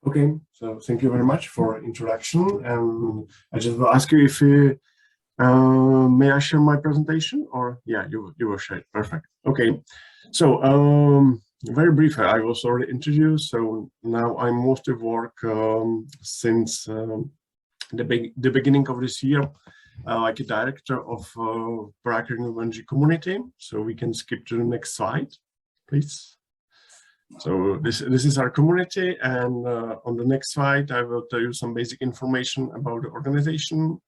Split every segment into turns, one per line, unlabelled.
Okay, so thank you very much for introduction. And I just will ask you if you, may I share my presentation, or yeah, you will share it. Perfect. Okay, so very briefly, I was already introduced. So now I mostly work since the beginning of this year, like a director of Prague Renewable Energy Community. So we can skip to the next slide, please. So this is our community, and on the next slide I will tell you some basic information about the organization.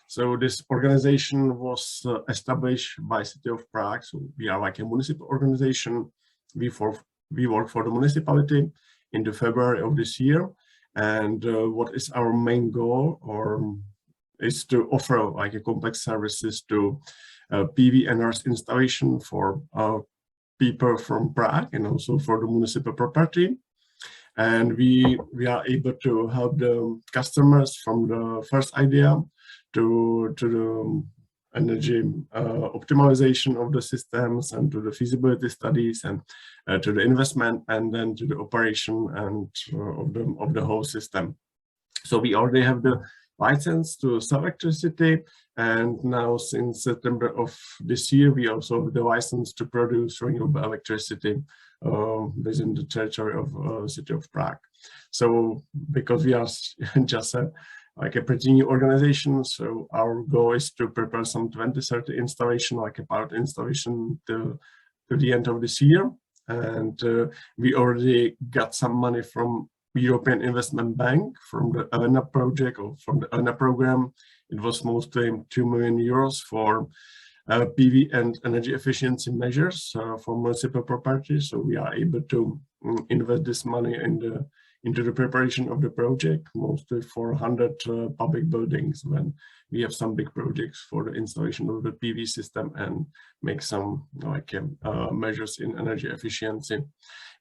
So this organization was established by City of Prague. So we are like a municipal organization. We work for the municipality in the February of this year, and what is our main goal, or is to offer like a complex services to PV and earth installation for people from Prague and also for the municipal property. And we are able to help the customers from the first idea to the energy optimization of the systems, and to the feasibility studies, and to the investment, and then to the operation and of the whole system. So we already have the license to sell electricity, and now since September of this year we also have the license to produce renewable electricity within the territory of City of Prague. So because we are just like a pretty new organization, so our goal is to prepare some 20-30 installation, like a pilot installation to the end of this year. And we already got some money from European Investment Bank from the ELENA project, or from the ELENA program. It was mostly 2 million euros for PV and energy efficiency measures for municipal properties. So we are able to invest this money into the preparation of the project, mostly for 100 public buildings, when we have some big projects for the installation of the PV system and make some like measures in energy efficiency.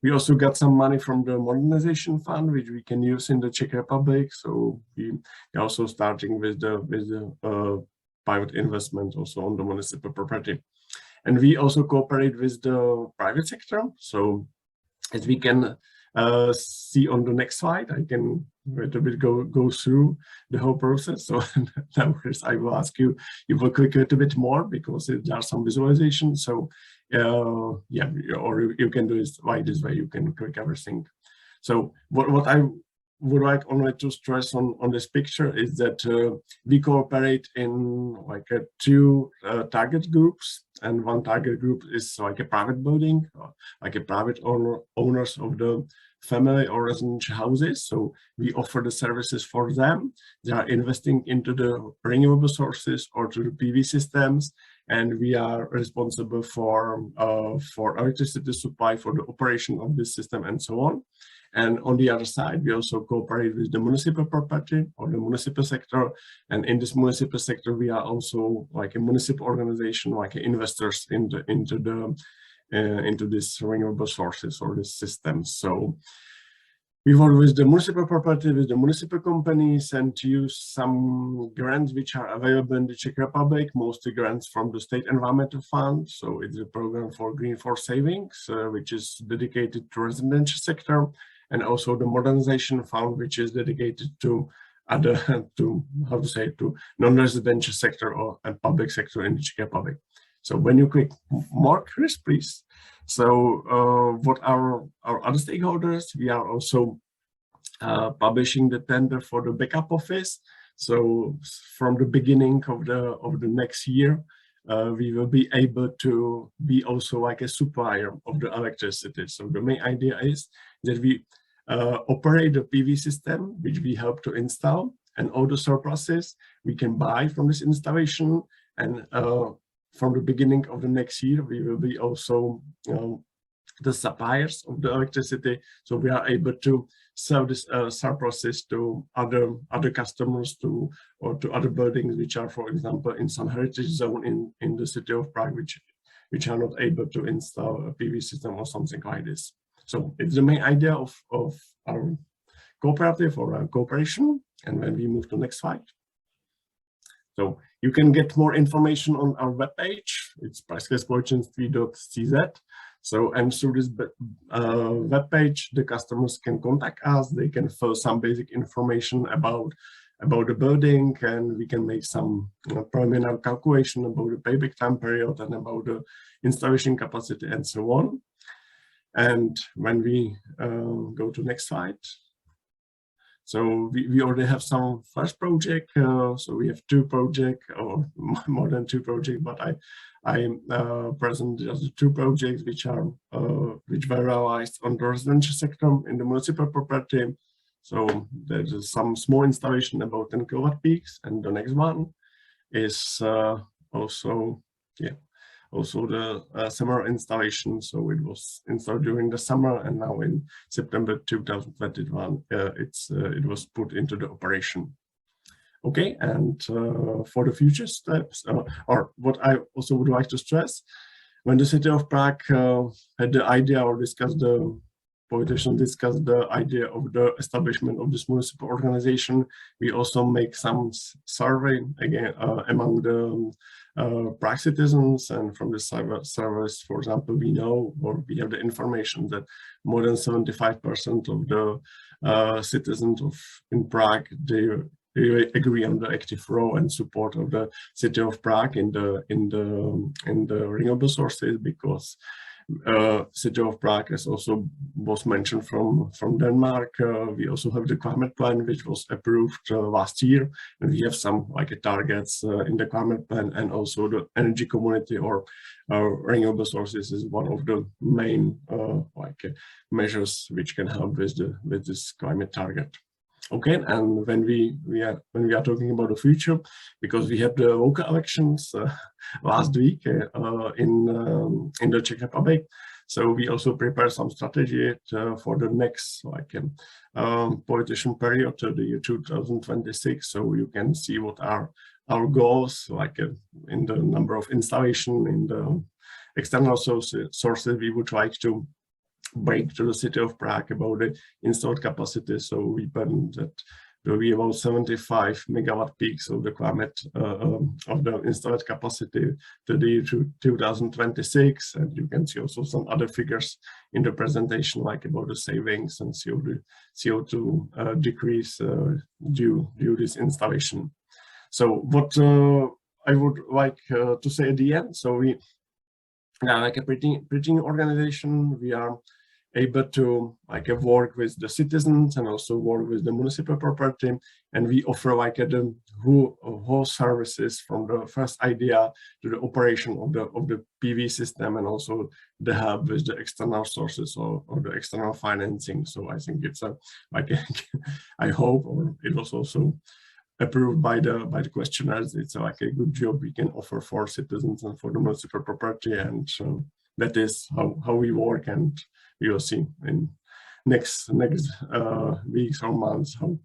We also got some money from the modernization fund, which we can use in the Czech Republic. So we are also starting with the private investment also on the municipal property. And we also cooperate with the private sector. So as we can see on the next slide, I can a little bit go through the whole process. So now first I will ask you will click a little bit more, because there are some visualizations. So yeah, or you can do it like this way, you can click everything. So what I would like only to stress on this picture is that we cooperate in like two target groups, and one target group is like a private building, like a private owners of the family or residential houses. So we offer the services for them. They are investing into the renewable sources or to the PV systems, and we are responsible for electricity supply, for the operation of this system, and so on. And on the other side, we also cooperate with the municipal property or the municipal sector. And in this municipal sector, we are also like a municipal organization, like investors into this renewable sources or this system. So we work with the municipal property, with the municipal companies, and to use some grants which are available in the Czech Republic, mostly grants from the State Environmental Fund. So it's a program for Green for Savings, which is dedicated to residential sector, and also the Modernization Fund, which is dedicated to other, to non-residential sector and public sector in the Czech Republic. So when you click more, Chris, please. So what are our other stakeholders? We are also publishing the tender for the backup office. So from the beginning of the next year, we will be able to be also like a supplier of the electricity. So the main idea is that we operate the PV system, which we help to install, and all the surpluses we can buy from this installation. And from the beginning of the next year, we will be also the suppliers of the electricity. So we are able to sell this surpluses to other customers, or to other buildings which are, for example, in some heritage zone in the City of Prague, which are not able to install a PV system or something like this. So it's the main idea of our cooperative or our cooperation. And when we move to the next slide. So you can get more information on our webpage. It's pražské společenství.cz. So, and through this web page, the customers can contact us. They can fill some basic information about the building, and we can make some preliminary calculation about the payback time period and about the installation capacity and so on. And when we go to next slide. So we already have some first project. So we have 2 projects, or more than 2 projects, but I present just 2 projects which were realized on the residential sector in the municipal property. So there's some small installation about 10 kilowatt peaks, and the next one is also the summer installation. So it was installed during the summer, and now in September 2021, it was put into the operation. Okay, and for the future steps, or what I also would like to stress, when the city of Prague had the idea, or politicians discussed the idea of the establishment of this municipal organization, we also make some survey again among the Prague citizens, and from the surveys, for example, we know, or we have the information that more than 75% of the citizens in Prague, they really agree on the active role and support of the city of Prague in the renewable sources, because city of Prague, as also was mentioned from Denmark, we also have the climate plan, which was approved last year, and we have some targets in the climate plan, and also the energy community or renewable sources is one of the main measures which can help with this climate target. Okay, and when we are talking about the future, because we had the local elections last week in the Czech Republic, so we also prepare some strategy for the next politician period to the year 2026. So you can see what are our goals, in the number of installation, in the external sources we would like to bring to the city of Prague about the installed capacity. So we plan that there will be about 75 megawatt peaks of the climate of the installed capacity to the year 2026. And you can see also some other figures in the presentation, like about the savings and CO2 decrease due this installation. So what I would like to say at the end, so we are like a pretty organization. We are able to work with the citizens and also work with the municipal property, and we offer the whole services from the first idea to the operation of the PV system, and also the help with the external sources or the external financing. So I think it's I hope, or it was also approved by the questionnaires, it's a good job we can offer for citizens and for the municipal property, and that is how we work, and we will see in next weeks or months how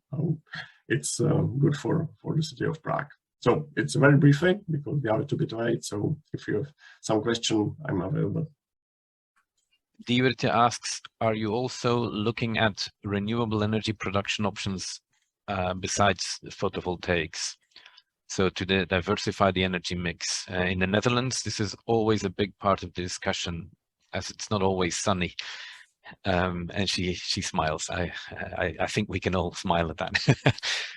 it's good for the city of Prague. So it's very briefly, because we are a little bit late. So if you have some question, I'm available.
Diverty asks, are you also looking at renewable energy production options besides photovoltaics? So to diversify the energy mix. In the Netherlands, this is always a big part of the discussion, as it's not always sunny. And she smiles. I think we can all smile at that.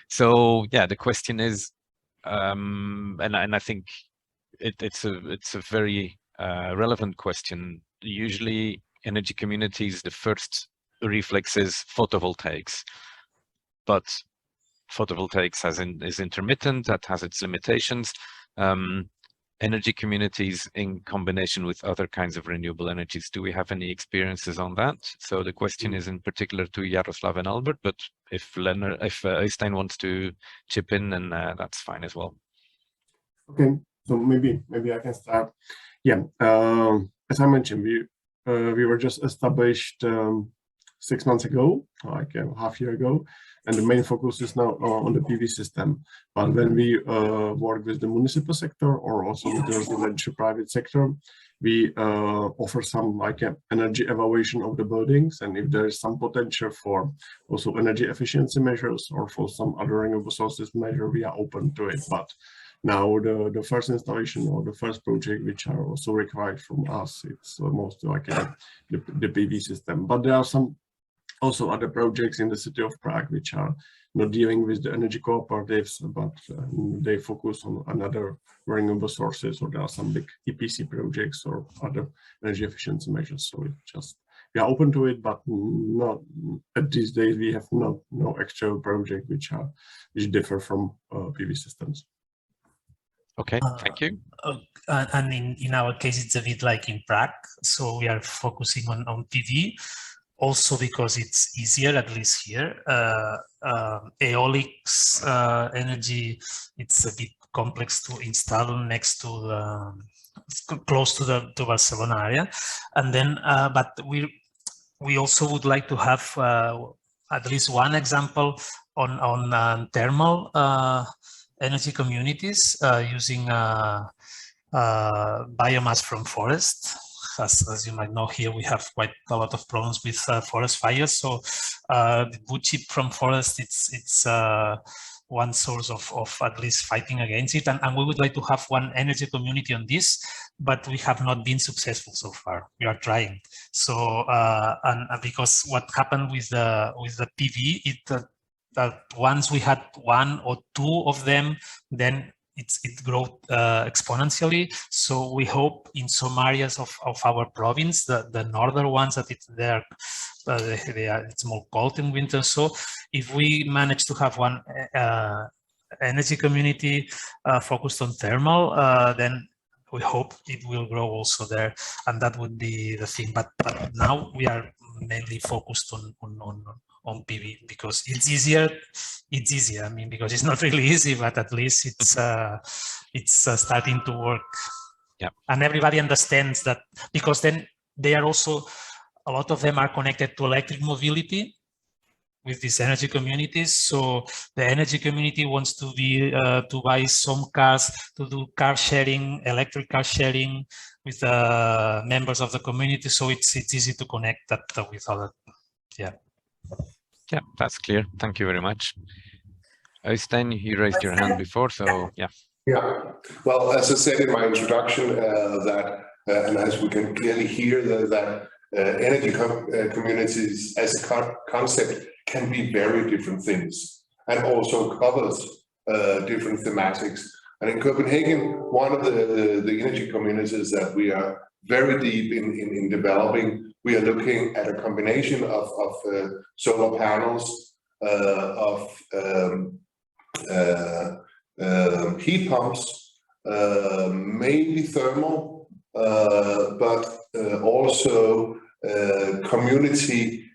So yeah, the question is, and I think it's a very relevant question. Usually, energy communities, the first reflex is photovoltaics, but photovoltaics is intermittent. That has its limitations. Energy communities in combination with other kinds of renewable energies. Do we have any experiences on that? So the question is in particular to Jaroslav and Albert, but if Øystein wants to chip in, then that's fine as well.
Okay, so maybe I can start. Yeah, as I mentioned, we were just established 6 months ago, half year ago, and the main focus is now on the PV system. But when we work with the municipal sector or also with the residential private sector, we offer some energy evaluation of the buildings, and if there is some potential for also energy efficiency measures or for some other renewable sources measure, we are open to it. But now the first installation or the first project which are also required from us, it's almost like the PV system. But there are some also other projects in the city of Prague which are not dealing with the energy cooperatives, but they focus on another renewable sources, or there are some big EPC projects or other energy efficiency measures. So it just, we are open to it, but not at these days. We have no actual project which differ from PV systems.
Okay, thank you.
And in our case, it's a bit like in Prague. So we are focusing on PV. Also because it's easier, at least here. Aeolics energy, it's a bit complex to install next to close to Barcelona area. And then, but we also would like to have at least one example on thermal energy communities using biomass from forest. As you might know, here we have quite a lot of problems with forest fires. So the wood chip from forest, it's one source of at least fighting against it. And we would like to have one energy community on this, but we have not been successful so far. We are trying. So and because what happened with the PV, that once we had one or two of them, then it grew exponentially. So we hope in some areas of our province, the northern ones, that it's more cold in winter. So if we manage to have one energy community focused on thermal, then we hope it will grow also there, and that would be the thing. But now we are mainly focused on PV because it's easier. It's easier. I mean, because it's not really easy, but at least it's starting to work.
Yeah.
And everybody understands that, because then they are also, a lot of them are connected to electric mobility with these energy communities. So the energy community wants to be to buy some cars, to do car sharing, electric car sharing with members of the community. So it's easy to connect that with other. Yeah.
Yeah, that's clear. Thank you very much. Øystein, you raised your hand before, so yeah.
Yeah, well, as I said in my introduction, and as we can clearly hear, that energy communities as a concept can be very different things, and also covers different thematics. And in Copenhagen, one of the energy communities that we are very deep in developing, we are looking at a combination of solar panels, of heat pumps, mainly thermal, but also community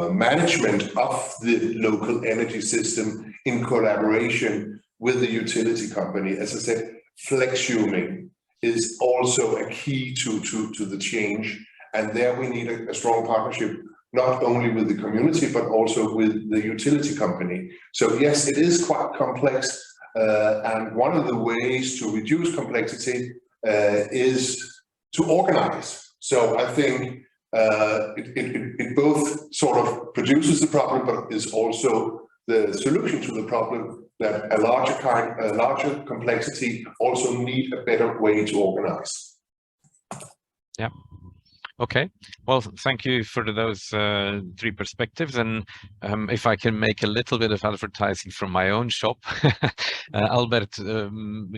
management of the local energy system in collaboration with the utility company. As I said, flexuming is also a key to the change, and there we need a strong partnership, not only with the community but also with the utility company. So yes, it is quite complex, and one of the ways to reduce complexity is to organize. So I think it both sort of produces the problem, but is also the solution to the problem, that a larger complexity also need a better way to organize.
Yeah. Okay. Well, thank you for those three perspectives. And if I can make a little bit of advertising from my own shop, Albert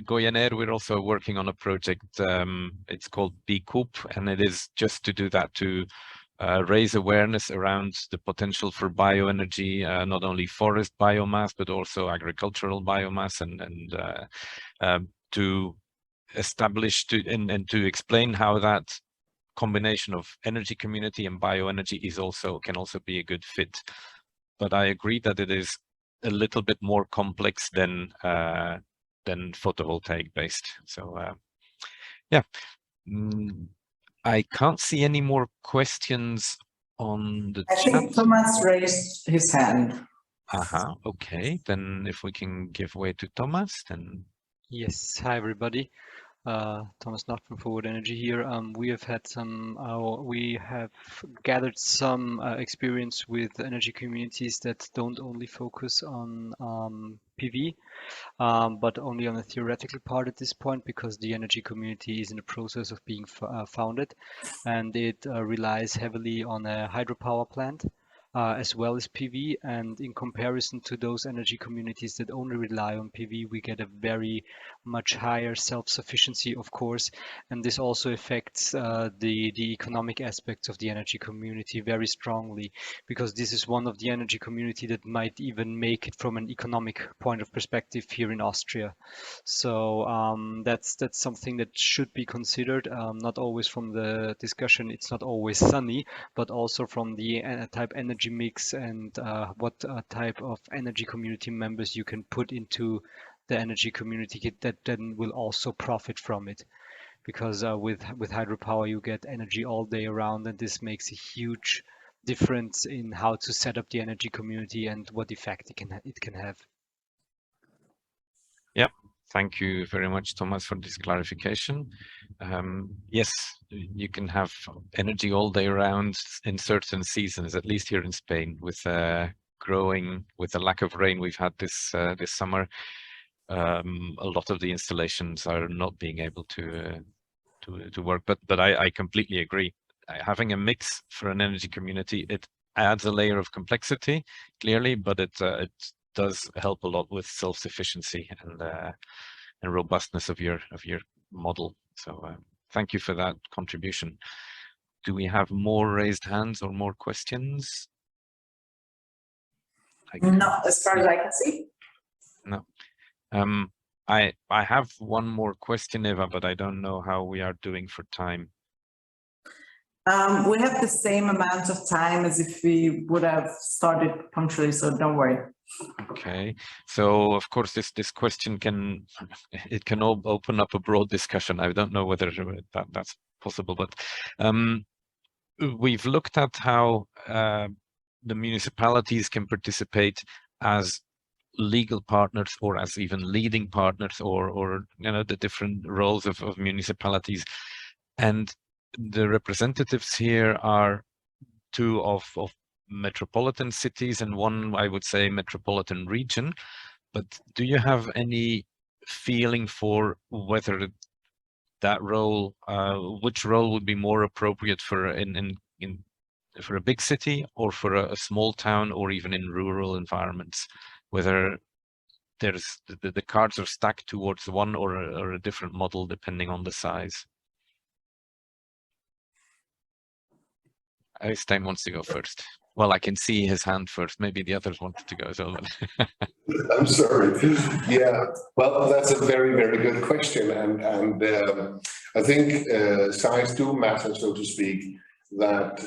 Goyener, we're also working on a project. It's called B-Coop, and it is just to do that, to raise awareness around the potential for bioenergy, not only forest biomass, but also agricultural biomass, and to establish and to explain how that combination of energy community and bioenergy can also be a good fit. But I agree that it is a little bit more complex than photovoltaic based. So yeah. I can't see any more questions on the chat.
I think Thomas raised his hand.
Okay, then if we can give way to Thomas, then.
Yes, hi everybody. Thomas Knott from Forward Energy here. We have had we have gathered some experience with energy communities that don't only focus on PV, but only on a theoretical part at this point, because the energy community is in the process of being founded, and it relies heavily on a hydropower plant. As well as PV, and in comparison to those energy communities that only rely on PV, we get a very much higher self-sufficiency, of course, and this also affects the economic aspects of the energy community very strongly, because this is one of the energy community that might even make it from an economic point of perspective here in Austria. So that's something that should be considered, not always from the discussion, it's not always sunny, but also from the type energy mix and what type of energy community members you can put into the energy community that then will also profit from it. Because with hydropower you get energy all day around, and this makes a huge difference in how to set up the energy community and what effect it can have.
Yep. Thank you very much, Thomas, for this clarification. Yes, you can have energy all day around in certain seasons, at least here in Spain, with growing, with the lack of rain we've had this summer. A lot of the installations are not being able to work, but I completely agree. Having a mix for an energy community, it adds a layer of complexity, clearly, but it does help a lot with self-sufficiency and robustness of your model. So thank you for that contribution. Do we have more raised hands or more questions?
Not as far as I can see.
No. I have one more question, Eva, but I don't know how we are doing for time.
We have the same amount of time as if we would have started punctually, so don't worry.
Okay, so of course this question can open up a broad discussion. I don't know whether that's possible, but we've looked at how the municipalities can participate as legal partners or as even leading partners, or you know, the different roles of municipalities, and the representatives here are two of metropolitan cities and one, I would say, metropolitan region. But do you have any feeling for whether that role, which role would be more appropriate for for a big city or for a small town, or even in rural environments, whether there's the cards are stacked towards one or a different model depending on the size? Stein wants to go first. Well, I can see his hand first. Maybe the others wanted to go as well.
I'm sorry. Yeah, well, that's a very, very good question. And I think size do matter, so to speak, that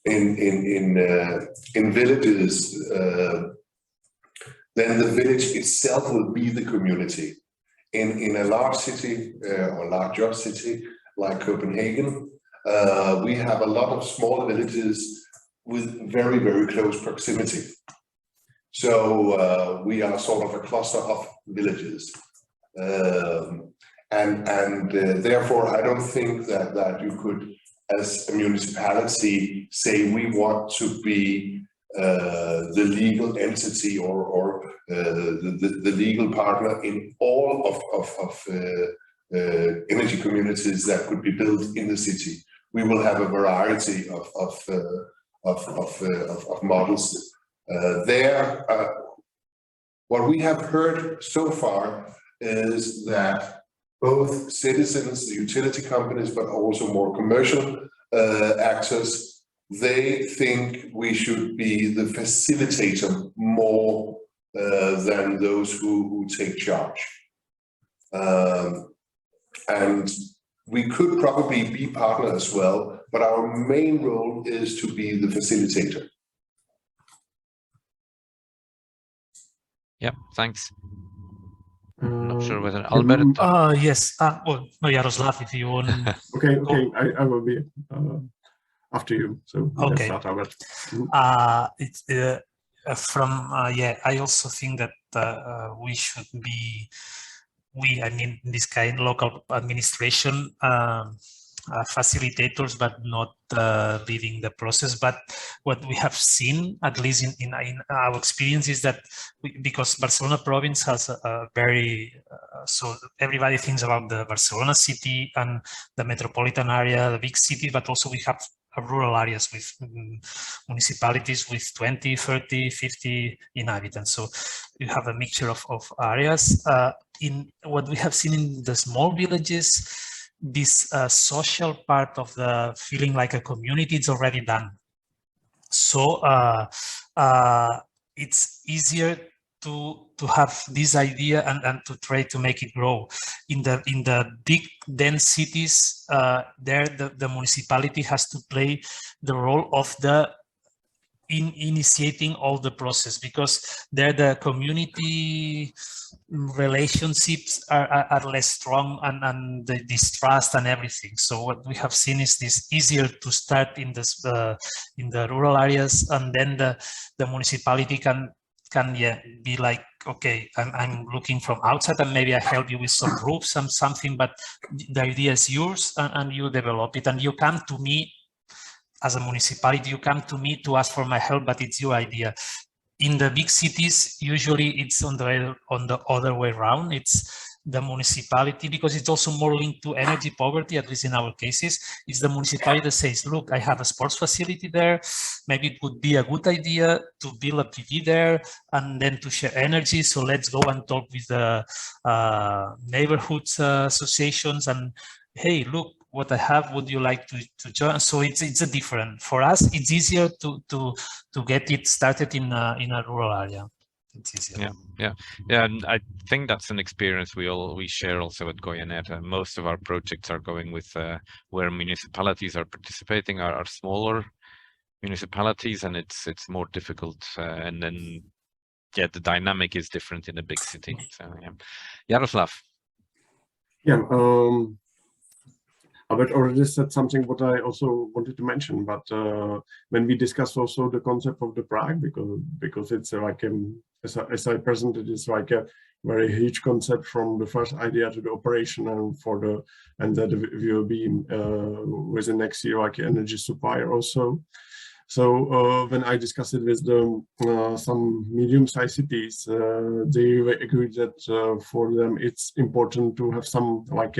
in villages, then the village itself will be the community. In a large city or larger city like Copenhagen, we have a lot of small villages with very, very close proximity. So we are sort of a cluster of villages. Therefore, I don't think that you could, as a municipality, say we want to be the legal entity or the legal partner in all of energy communities that could be built in the city. We will have a variety of models there. What we have heard so far is that both citizens, the utility companies, but also more commercial actors, they think we should be the facilitator more than those who take charge. And we could probably be partner as well, but our main role is to be the facilitator.
Yeah, thanks. I'm not sure whether Albert.
Yes. Well, no, Jaroslav, if you want.
Okay. I will be after you. So
okay.
Let's start, Albert.
It's I also think that we should be I mean, in this kind local administration facilitators, but not leading the process. But what we have seen, at least in our experience, is that because Barcelona province has a very, so everybody thinks about the Barcelona city and the metropolitan area, the big city, but also we have rural areas with municipalities with 20, 30, 50 inhabitants. So you have a mixture of areas. In what we have seen in the small villages, this social part of the feeling like a community is already done. So it's easier to have this idea and to try to make it grow. In the big dense cities, there the municipality has to play the role of in initiating all the process, because there the community relationships are less strong and the distrust and everything. So what we have seen is this easier to start in this in the rural areas, and then the municipality can be like, okay, I'm looking from outside and maybe I help you with some roofs and something, but the idea is yours, and you develop it, and you come to me as a municipality, you come to me to ask for my help, but it's your idea. In the big cities, usually it's on the other way around. It's the municipality, because it's also more linked to energy poverty, at least in our cases. It's the municipality that says, look, I have a sports facility there. Maybe it would be a good idea to build a PV there and then to share energy. So let's go and talk with the neighborhoods associations and, hey, look what I have, would you like to join? So it's a different, for us, it's easier to get it started in a rural area. It's easier.
Yeah, and I think that's an experience we share also at Goyanet. Most of our projects are going with where municipalities are participating are smaller municipalities, and it's more difficult, and then the dynamic is different in a big city. So Jaroslav.
Yeah, Albert already said something what I also wanted to mention, but when we discussed also the concept of the Prague, because it's like as I presented, it's like a very huge concept from the first idea to the operation, and that we will be within next year like energy supplier also. So when I discussed it with some medium-sized cities, they agreed that for them it's important to have some, like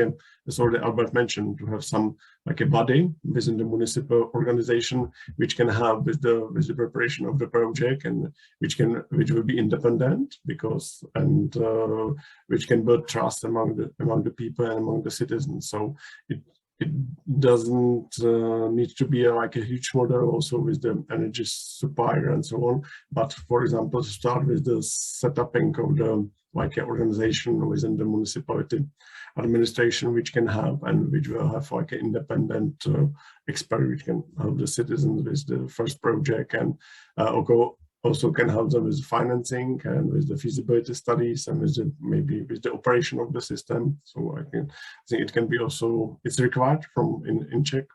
as already Albert mentioned, to have some like a body within the municipal organization which can help with the preparation of the project, and which will be independent, because which can build trust among the people and among the citizens. So it doesn't need to be like a huge model also with the energy supplier and so on. But for example, to start with the setuping of the like an organization within the municipality administration, which can help and which will have like an independent expert which can help the citizens with the first project, and also can help them with financing and with the feasibility studies and maybe with the operation of the system. So I think it can be also, it's required in Czech,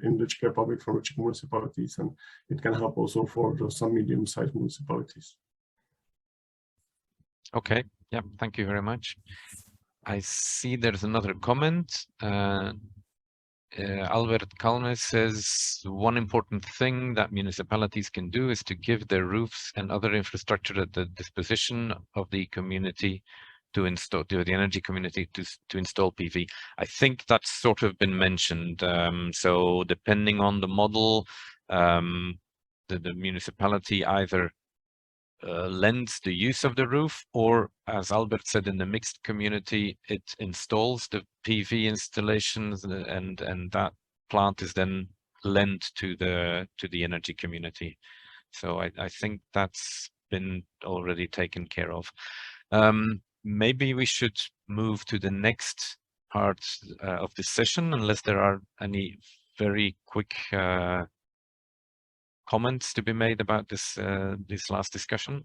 in the Czech Republic, from the Czech municipalities, and it can help also for some medium-sized municipalities.
Okay, yeah, thank you very much. I see there's another comment. Albert Kalme says one important thing that municipalities can do is to give their roofs and other infrastructure at the disposition of the community to the energy community to install PV. I think that's sort of been mentioned. So depending on the model, the municipality either lends the use of the roof, or as Albert said, in the mixed community, it installs the PV installations, and that plant is then lent to the energy community. So I think that's been already taken care of. Maybe we should move to the next part of this session, unless there are any very quick comments to be made about this last discussion.